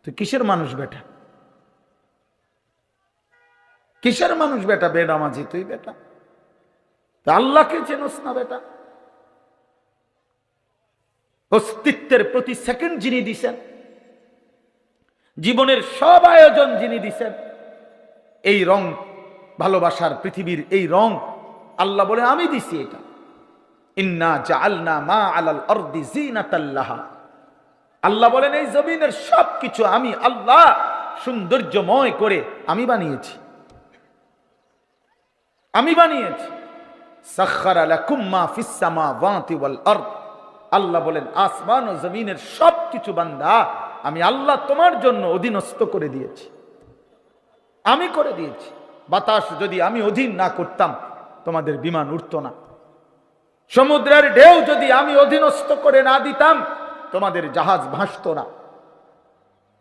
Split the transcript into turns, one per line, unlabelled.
তুই কিসের মানুষ বেটা? কিসের মানুষ বেটা? বেনামাজি তুই বেটা, আল্লাহকে চেনস না বেটা? অস্তিত্বের প্রতি সেকেন্ড যিনি দিছেন, জীবনের সব আয়োজন যিনি দিছেন, এই রং ভালোবাসার পৃথিবীর এই রং আল্লাহ বলে আমি দিছি। এটা ইন্না জাআলনা মা আলাল আরদি জিনাতাল লাহা, আল্লাহ বলেন এই জমিনের সবকিছু আমি আল্লাহ সৌন্দর্যময় করে আমি বানিয়েছি, আমি বানিয়েছি। সাখখারা লাকুম মা ফিস সামাওয়াতি ওয়াল আরদ, আল্লাহ বলেন আসমান ও জমিনের সবকিছু বান্দা আমি আল্লাহ তোমার জন্য অধীনস্থ করে দিয়েছি, আমি করে দিয়েছি। বাতাস যদি আমি অধীন না করতাম তোমাদের বিমান উঠতো না, সমুদ্রের ঢেউ যদি আমি অধীনস্থ করে না দিতাম তোমাদের জাহাজ ভাসতো না।